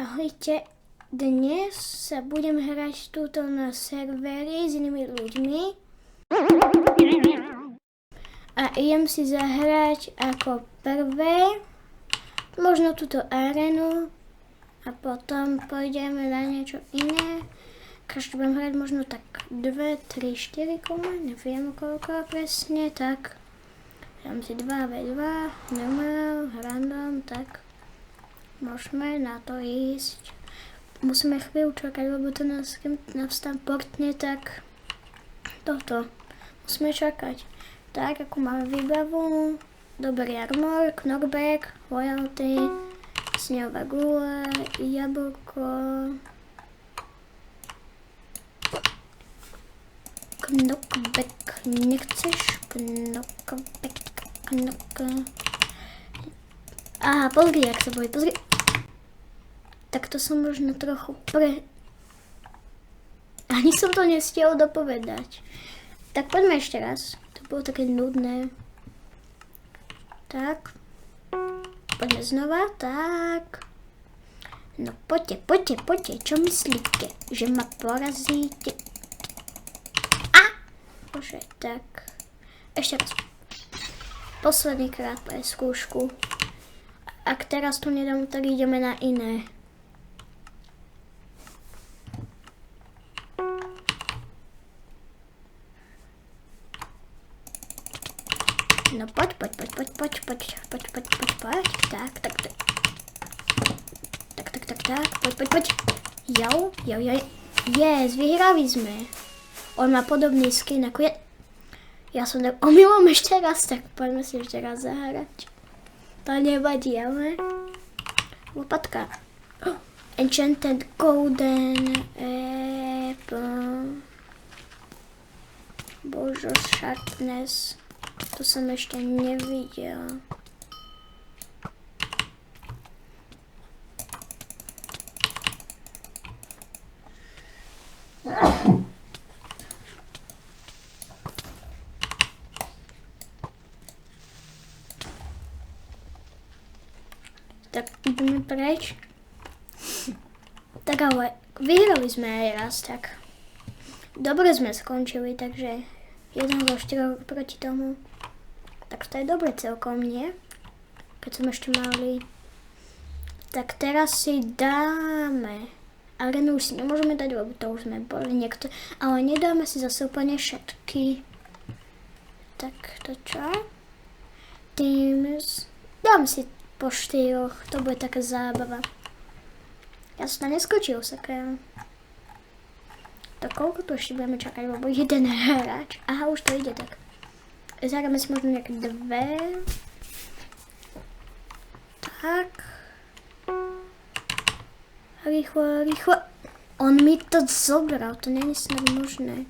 Ahojte, dnes sa budem hrať túto na serveri s inými ľuďmi a idem si zahrať ako prvé možno túto arénu a potom pôjdeme na niečo iné. Každý budem hrať možno tak 2, 3, 4 kola, neviem koľko presne, tak dám si 2v2, normal, random, tak môžeme na to ísť. Musíme chvíľu čakať, lebo to nás tam portne, tak toto. Musíme čakať. Tak, ako máme výbavu, dobrý armor, knockback, loyalty, snehová gula, jablko, knockback, nechceš? Knockback, Aha, pozri, jak sa bojí, pozri. Tak to som možno trochu Ani som to nestihol dopovedať. Tak poďme ešte raz. To bolo také nudné. Tak. Poďme znova, tak. No poďte. Čo myslíte? Že ma porazíte? Bože, tak. Ešte raz. Posledný krát pre skúšku. Ak teraz to nedám, tak ideme na iné. No poď. Tak. Poď. Jo. Yes, vyhrali sme. On má podobný skin ako ja. Ja som omylom ešte raz, tak poďme si ešte raz zahrať. To nevadí, ale... Lopatka. Enchanted Golden Apple. Božo, Sharpness. To som ešte nevidel. Tak ideme preč. Tak ale vyhrali sme aj raz, tak dobre sme skončili, takže 1 zo 4 proti tomu. Tak to je dobre celkom, nie? Keď som ešte malý. Tak teraz si dáme. Arénu už si nemôžeme dať, lebo to už sme boli niekto. Ale nedáme si zase úplne všetky. Tak to čo? Teams. Dám si po 4, to bude taká zábava. Ja som tam neskočil, sakrám. Tak koľko tu ešte budeme čakať, lebo jeden hráč. Aha, už to ide tak. Zahráme si možno nejaké 2. Tak. Rýchlo. On mi to zobral, to nie je snad možné.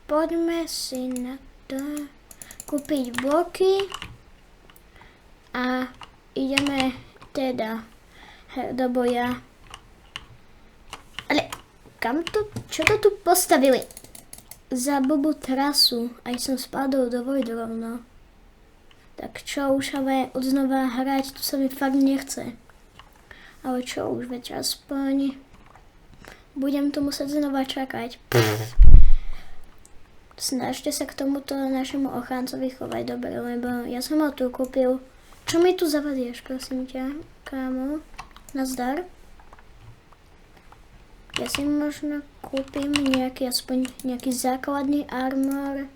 poďme si na to kúpiť bloky a ideme teda do boja. Ale kam to, čo to tu postavili? Za blbú trasu, aj som spadol do vody rovno. Tak čo už ale odznova hrať, tu sa mi fakt nechce. Ale čo už, veď aspoň budem tu musieť znova čakať. Snažte sa k tomuto našemu ochráncovi chovať dobre, lebo ja som ho tu kúpil. Čo mi tu zavadieš, prosím ťa, kámo? Nazdar. Ja si možno kúpim aspoň nejaký základný armor.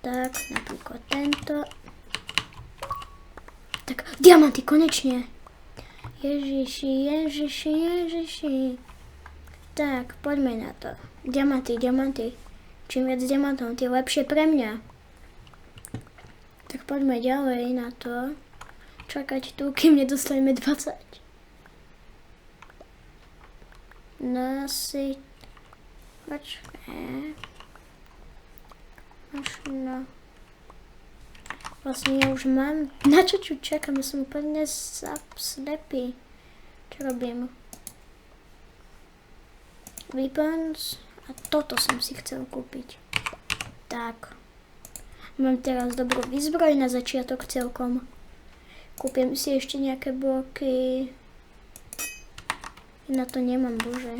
Tak, napríklad tento. Tak, diamanty, konečne. Ježiši. Tak, poďme na to. Diamanty. Čím viac diamantov, tým lepšie pre mňa. Tak poďme ďalej na to. Čakať tu, kým nedostaneme 20. No si... Počkaj. Možno... Vlastne ja už mám... Na čo čakám? Ja som úplne slepý. Čo robím? Weapons. A toto som si chcel kúpiť. Tak. Mám teraz dobrú výzbroj na začiatok celkom. Kúpim si ešte nejaké bloky. Na to nemám, bože.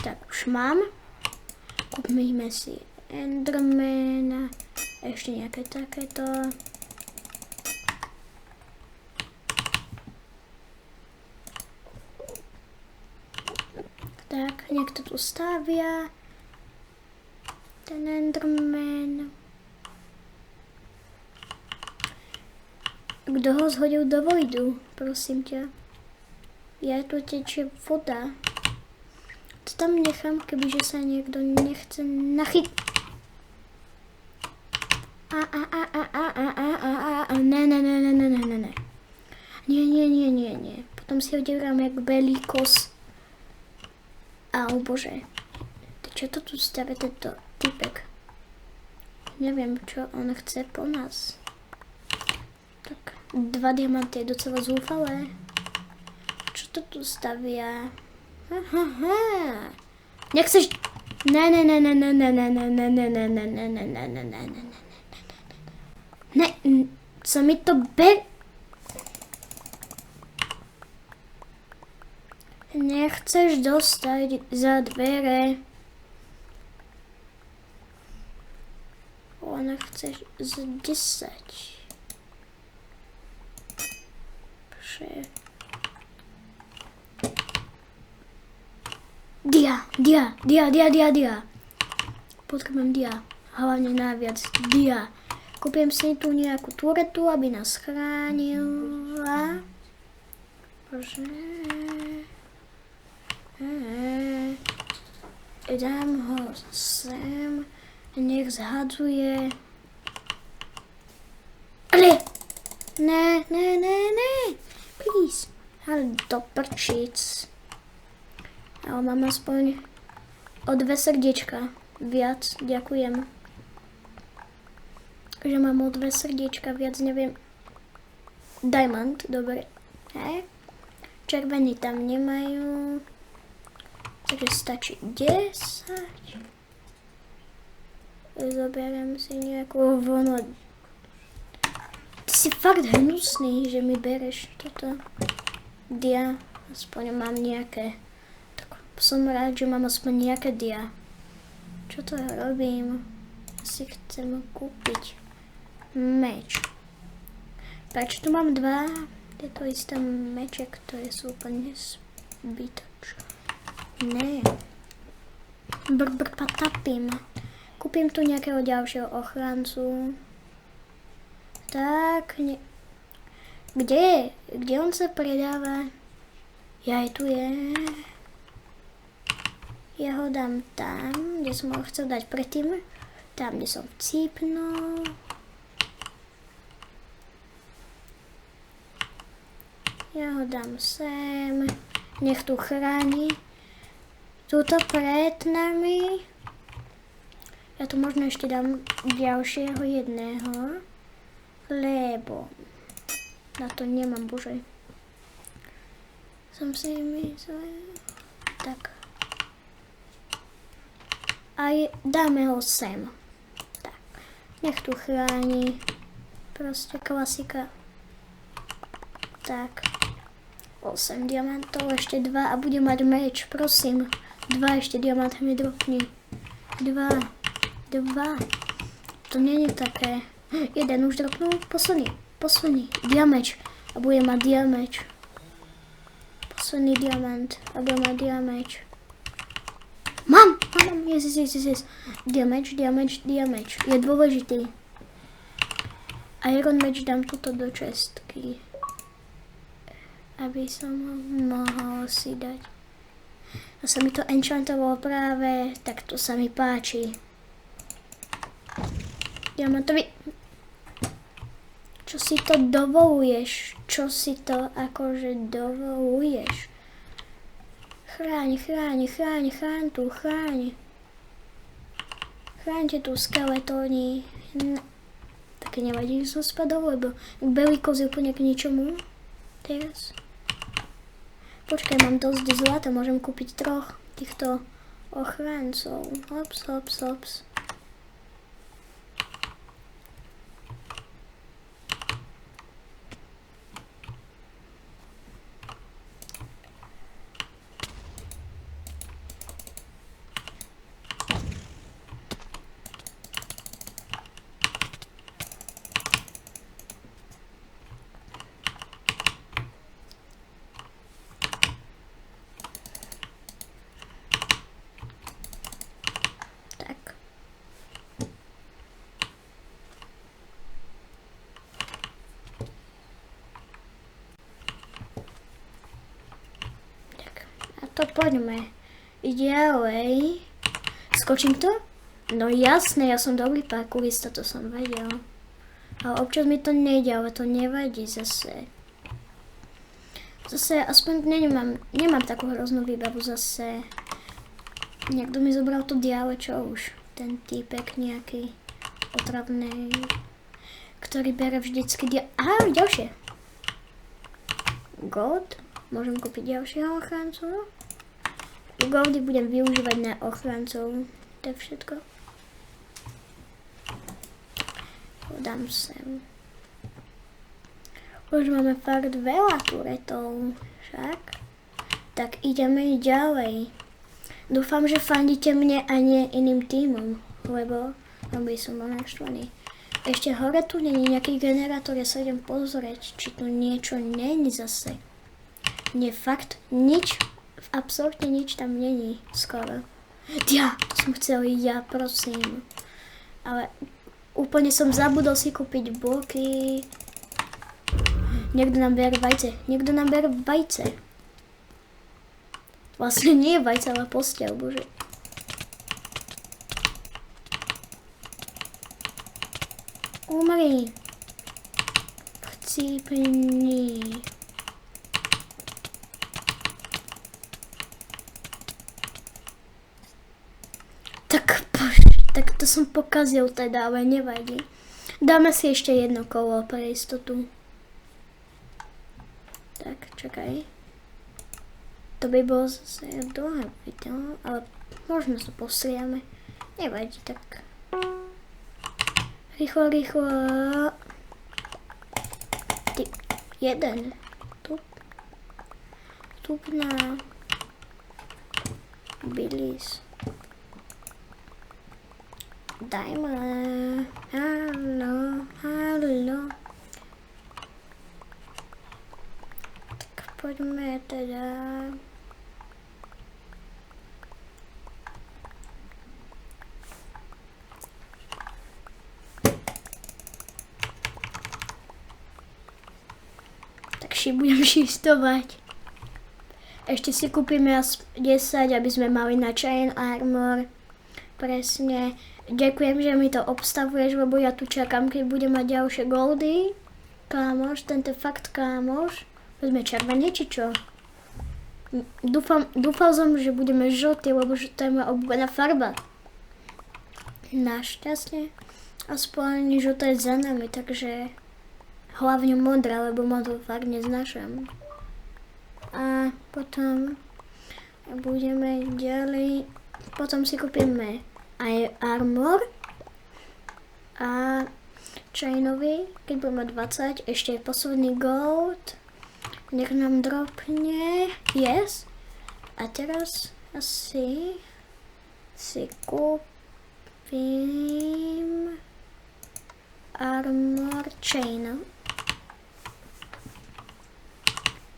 Tak, už mám. Kúpime si Endermana. Ešte nejaké takéto. Tak, niekto tu stavia. Ten Enderman. Kto ho zhodil do vojdu, prosím ťa? Ja tu tečie voda. To tam nechám, kebyže sa niekto nechce nachytiť. Ne. Nie. Potom si ho delám jak belíkos. Au bože. Čo to tu stavia tento typek? Neviem, čo on chce po nás. Tak, 2 diamanty je docela zúfalé. Čo to tu stavia? Nechceš... Ne. Co mi to Nechceš dostať za dvere. Ona chceš z 10. Dia. Potrebujem dia. Hlavne najviac dia. Kúpim si tu nejakú turetu, aby nás chránila. Bože. Dám ho sem. Nech zhadzuje. Ale! Ne. Please. Ale do prčic. Ale mám aspoň o 2 srdiečka viac. Ďakujem. Že mám o 2 srdiečka viac, neviem. Diamond, dobre. Hej. Červení tam nemajú. Takže stačí 10. Zoberiem si nejakú vlnu. Ty si fakt hnusný, že mi bereš toto. Dia. Aspoň mám nejaké. Tak som rád, že mám aspoň nejaké dia. Čo to robím? Si chcem kúpiť meč. Prečo tu mám 2? Je to isté meče, ktoré sú úplne zbytočné. Ne. Patapím. Kúpim tu nejakého ďalšieho ochrancu. Tak. Kde on sa predáva? Aj tu je. Ja ho dám tam, kde som ho chcel dať predtým. Tam, kde som vcípnul. Ja ho dám sem. Nech tu chráni. Tuto pred nami. Ja tu možno ešte dám ďalšieho jedného, lebo na to nemám, bože. Som si myslel, tak. A dáme ho sem. Tak, nech tu chráni. Proste klasika. Tak. 8 diamantov, ešte 2 a bude mať meč, prosím. 2 ešte diamant mi dropni. 2. To nie je také. 1 už dropnul, posledný. Diameč. A bude mať diameč. Posledný diamant. A bude mať diameč. Mám. Yes. Diameč. Je dôležitý. Iron meč dám tuto do čestky. Aby som mohol si dať. A sa mi to enchantovalo práve, tak to sa mi páči. Diamantovi. Čo si to dovoluješ? Čo si to akože dovoluješ? Chráň tu. Chráňte tu skeletóni. No. Také nevadí, že som spadol, lebo belý koz je úplne k ničomu. Teraz. Počkaj, mám dosť zlata, môžem kúpiť 3 týchto ochráncov. Hops. To poďme ďalej. Skočím to? No jasné, ja som dobrý parkourista, to som vedel. Ale občas mi to nejde, ale to nevadí zase. Zase aspoň nemám takú hroznú výbavu zase. Niekto mi zobral to diale, čo už. Ten týpek nejaký otravný, ktorý bere vždycky ďalšie. Gold. Môžem kúpiť ďalšieho ochrancu. Goldy budem využívať na ochrancov. To je všetko. Dám sem. Už máme fakt veľa turetov. Však. Tak ideme ďalej. Dúfam, že fandíte mne a nie iným tímom. Lebo by som bol naštvaný. Ešte hore tu není nejaký generátor. Ja sa idem pozrieť, či tu niečo není zase. Nie, fakt nič. Absolutne nič tam není skoro. Ja, to som chcel ja, prosím. Ale úplne som zabudol si kúpiť bloky. Niekto nám bere vajce. Vlastne nie je vajce, ale posteľ, bože. Umri. Chcípni. Tak to som pokazil teda, ale nevadí. Dáme si ešte jedno kolo pre istotu. Tak, čakaj. To by bolo zase dlhé video, ale možno sa posriame. Nevadí, tak. Rýchlo. Jeden. Tup na Billis. Dajme. Haló. Tak poďme teda. Tak budem šistovať. Ešte si kúpime 10, aby sme mali na chain armor. Presne. Ďakujem, že mi to obstavuješ, lebo ja tu čakám, keď budem mať ďalšie goldy. Kámoš, tento fakt kámoš. Vezme červený, či čo? Dúfal som, že budeme žltý, lebo to je moja obľúbená farba. Našťastie. Aspoň žlté za nami, takže hlavne modrá, lebo modrú fakt neznášam. A potom budeme ďalej, potom si kúpime aj armor a chainový, keď budeme 20, ešte posledný gold, nech nám dropne, yes. A teraz asi si kúpim armor chain.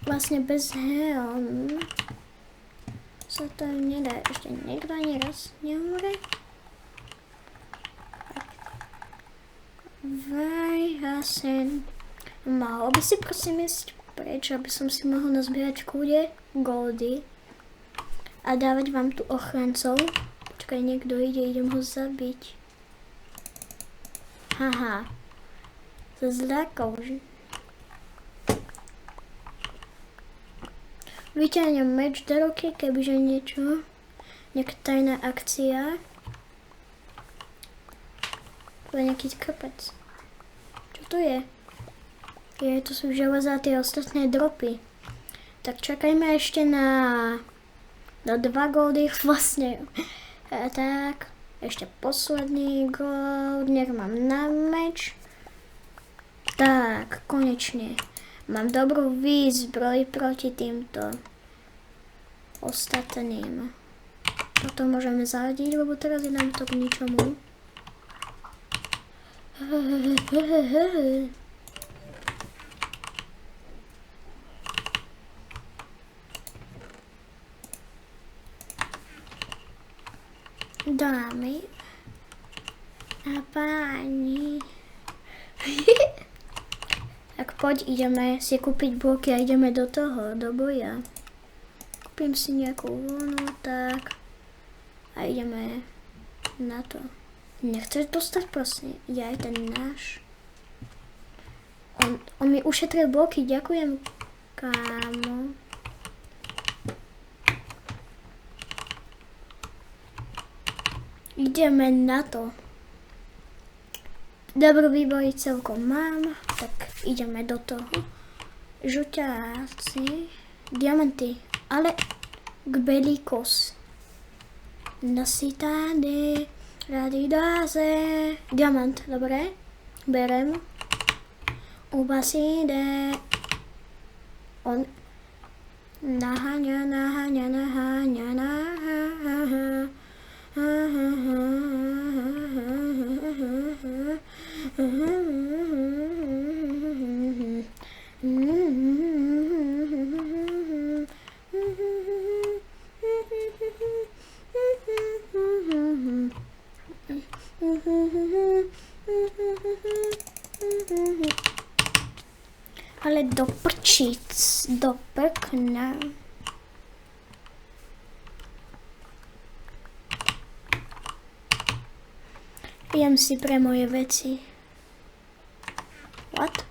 Vlastne bez helm sa to nedá. Ešte niekto ani raz neumre. Vaj, Hasen. Mohol by si prosím ísť preč, aby som si mohol nazbierať v kúde goldy a dávať vám tu ochrancov. Počkaj, niekto ide, idem ho zabiť. Haha. To zľakol, že? Vyťahnem meč do ruky, kebyže niečo. Nejaká tajná akcia. To je nejaký krpec. Čo to je? To sú železa tie ostatné dropy. Tak čakajme ešte na 2 goldy vlastne. A tak, ešte posledný gold, nech mám na meč. Tak, konečne. Mám dobrú výzbroj proti týmto ostatným. Toto môžeme zahodiť, lebo teraz je nám to k ničomu. Dámy a páni. Tak poď, ideme si kúpiť bloky a ideme do toho, do boja. Kúpim si nejakú vlnu, tak. A ideme na to. Nechceš dostať prosím? Ja aj ten náš. On mi ušetril bloky, ďakujem, kámo. Ideme na to. Dobrý výboj celkom mám, tak ideme do toho. Žuťáci, diamanty, ale k belikos. Nasitády, rady dáze. Diamant, dobre, berem. Ubasíde. On naháňa. Ale do prčíc, do prkna. Jem si pre moje veci. What?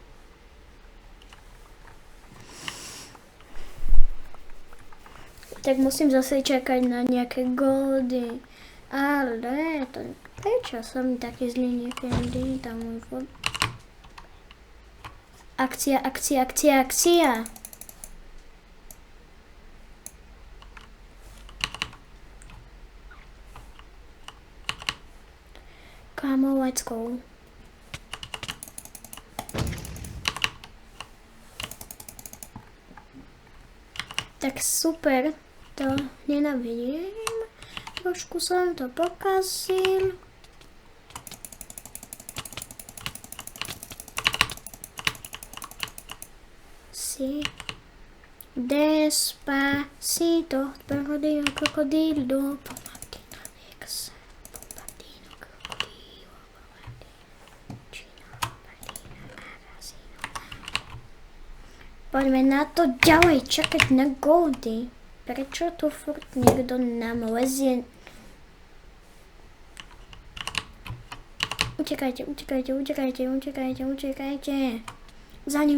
Tak musím zase čakať na nejaké goldy. Ale to prečo som taký zlý niekedy? Tam môj fot. Akcia. Come on, let's go. Tak super, to nenávidím. Trošku som to pokazil. Despacito, perrodino, crocodilo, pomatino, ex, pomatino, crocodilo, pomatino, arasino. Poďme na to ďalej čakať na goldy. Prečo tu furt niekto nám lezie? Utekajte. Za ním.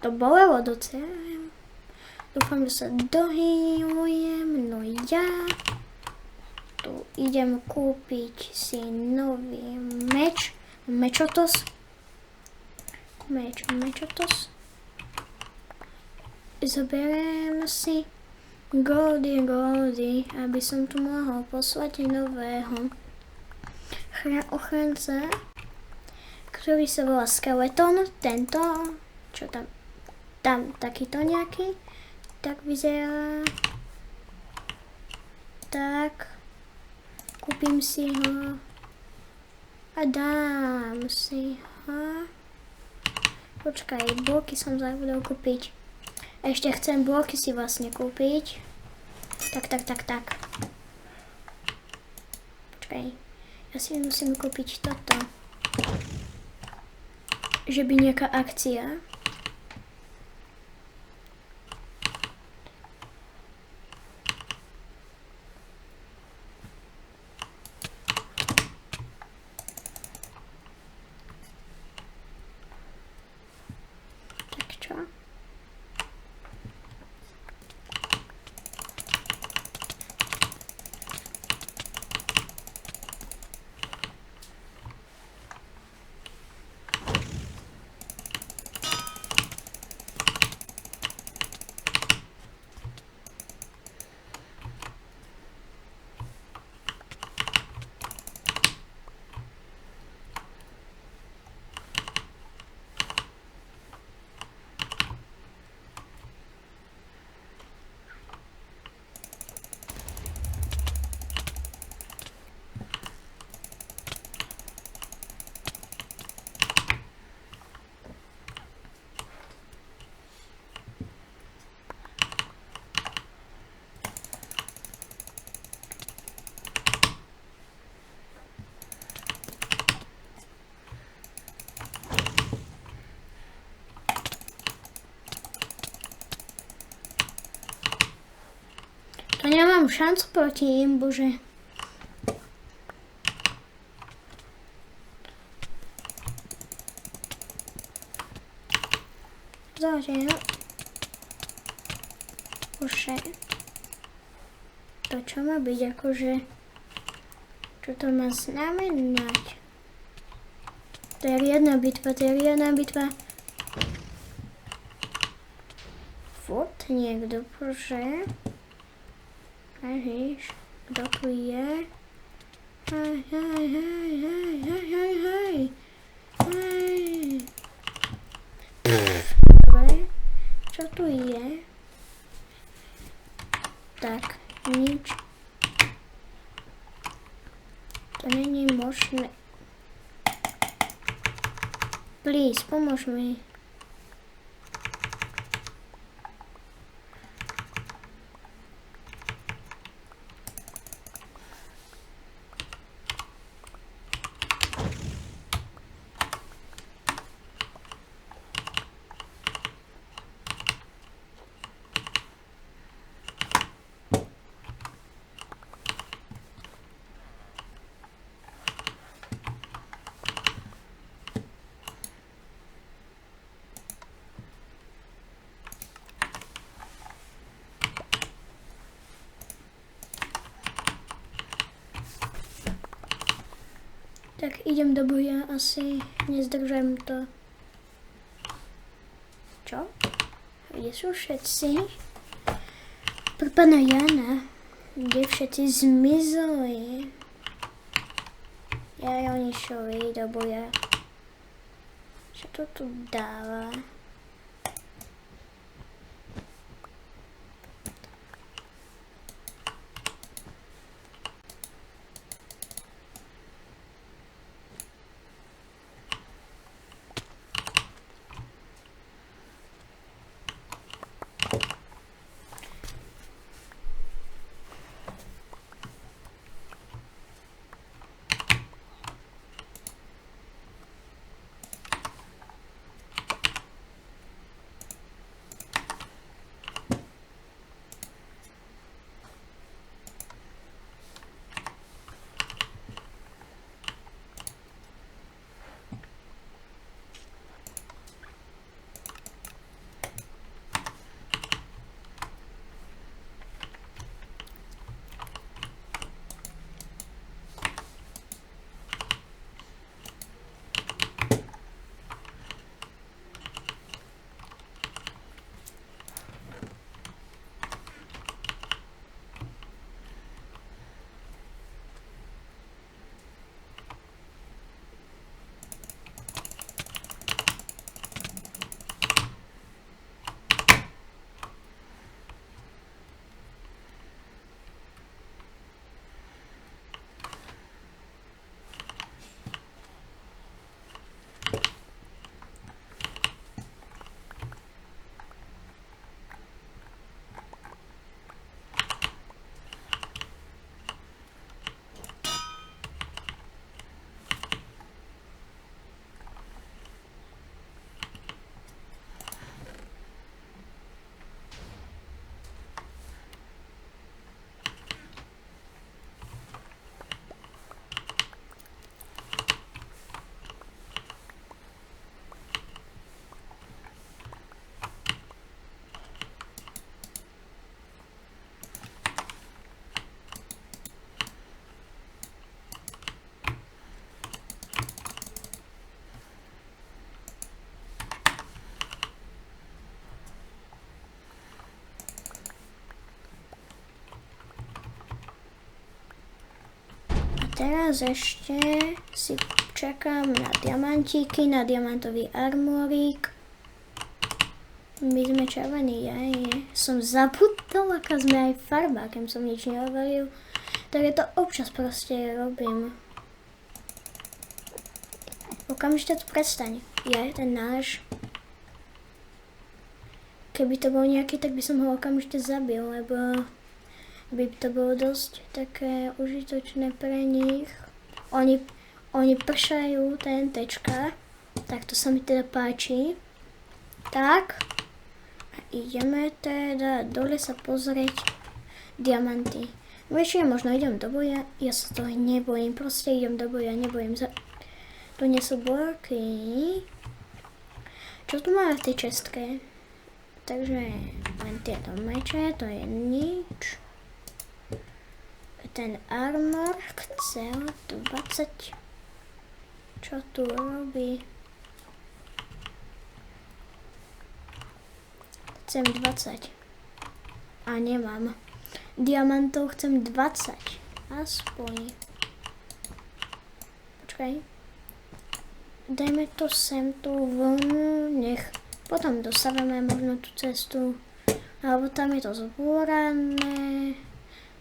to bolelo docela. Dúfam, že sa dohýlujem. No ja tu idem kúpiť si nový meč. Mečotos. Mečotos. Zoberiem si Goldy, aby som tu mohol poslať nového ochranca, ktorý sa volá Skeleton. Tento, čo tam takýto nejaký, tak vyzerá. Tak, kúpim si ho a dám si ho. Počkaj, bloky som zabudol kúpiť. Ešte chcem bloky si vlastne kúpiť. Tak. Počkaj, ja si musím kúpiť toto. Že by nejaká akcia. Tak čo? To nemám šancu proti im, bože. Zože, no. Bože. To čo má byť, akože... Čo to má znamenať? To je riadna bitva, Furt niekto, bože. Ježiš, kto tu je? Hej. Dobre, čo tu je? Tak, nič. To není možné. Please, pomôž mi. Tak idem do boja, asi nezdržím to. Čo? Kde sú všetci? Pre pána Jana. Kde všetci zmizli? Oni šli do boja. Čo to tu dáva? teraz ešte si čakám na diamantíky, na diamantový armórik. My sme červení, som zabudol, aká sme aj farba, keď som nič nehovoril. Tak je to občas proste robím. Okamžite to prestaň. Ten náš. Keby to bol nejaký, tak by som ho okamžite zabil, lebo by to bolo dosť také užitočné pre nich. Oni pršajú TNTčka, tak to sa mi teda páči. Tak. Ideme teda dole sa pozrieť diamanty. Väčšine možno idem do boja, ja sa toho nebojím, proste idem do boja, nebojím sa. Tu nie sú bloky. Čo tu máme v tej čestke? Takže len tieto meče, to je nič. Ten armor chcel 20. Čo tu robí? Chcem 20. A nemám. Diamantov chcem 20. Aspoň. Počkaj. Dajme to sem tú vlnu. Nech. Potom dosávame možno tú cestu. Alebo tam je to zbúrané.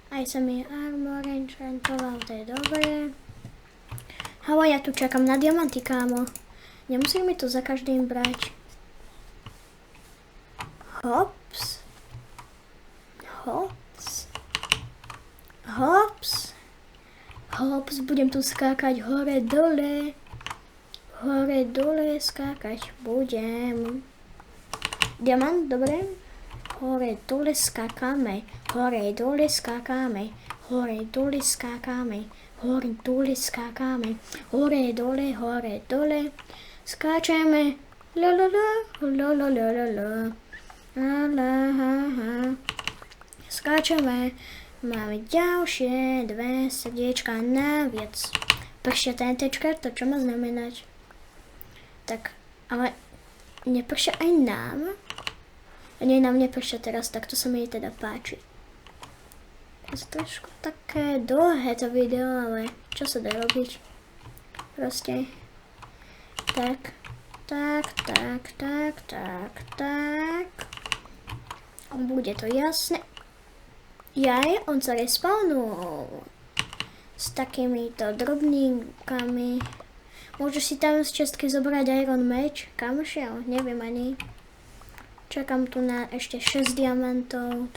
Aj sa mi armor enchantoval. To je dobré. Halo, ja tu čakám na diamanty, kámo. Nemusím mi to za každým brať. Hops. Hops. Hops. Hops, budem tu skákať hore dole. Hore dole skákať budem. Diamant, dobre. Hore dole skákame. Hore dole skákame. Hore dole skákame. Hore dole skákame. Hore dole. Skáčeme. La la la. La la la la la. Skáčeme. Máme ďalšie 2 srdiečka naviac. Pršia TNTčka, to čo má znamenať? Tak, ale nepršia aj nám? Nie, nám nepršia teraz, tak to sa mi teda páči. Je to trošku také dlhé to video, ale čo sa dá robiť? Proste. Tak. Bude to jasné. On sa respawnul s takýmito drobníkami. Môžeš si tam z čestky zobrať Iron Match. Kam šiel? Neviem ani. Čakám tu na ešte 6 diamantov.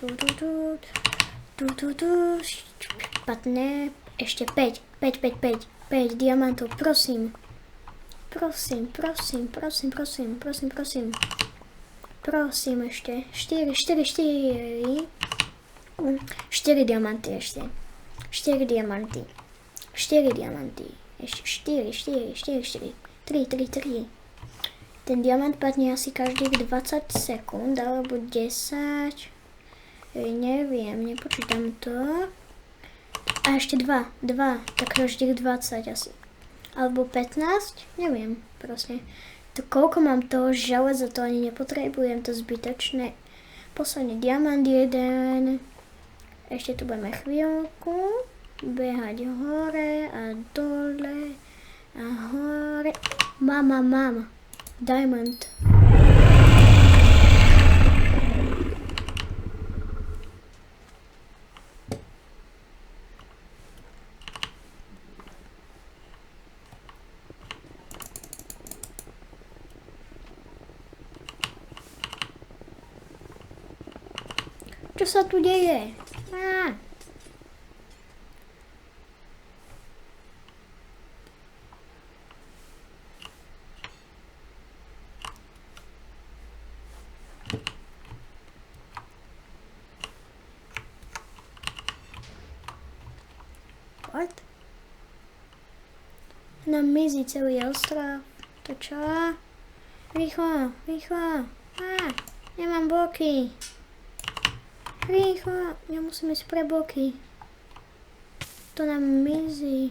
Špatné. Ešte 5 diamantov, prosím. Prosím ešte. 4 diamanty ešte. 4 diamanty. Ešte 4. 3. Ten diamant padne asi každých 20 sekúnd, alebo 10. Neviem, nepočítam to. A ešte 2, tak každých 20 asi. Alebo 15, neviem, proste. To koľko mám toho železa, to ani nepotrebujem, to zbytočné. Posledný diamant 1. Ešte tu budeme chvíľku behať hore a dole a hore. Mám. Diamond. Čo sa tu deje? What? Nám mizí celý ostrov. To čo? Rýchlo. Nemám bloky. Rýchlo, nemusím ísť pre bloky. To nám mizí.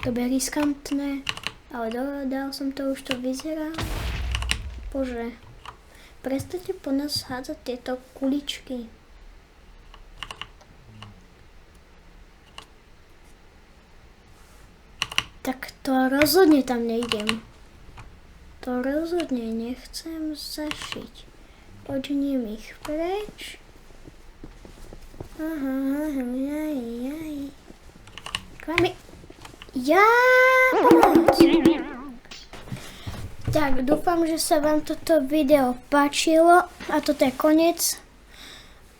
To bude riskantné, ale dal som to, už to vyzerá. Bože, prestaňte po nás hádzať tieto kuličky. rozhodne tam nejdem. To rozhodne nechcem zašiť. Odním ich preč. Klamy. Ja, pomoc. Tak, dúfam, že sa vám toto video páčilo a toto je koniec.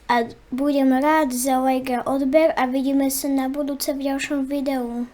A budem rád za like a odber a vidíme sa na budúce v ďalšom videu.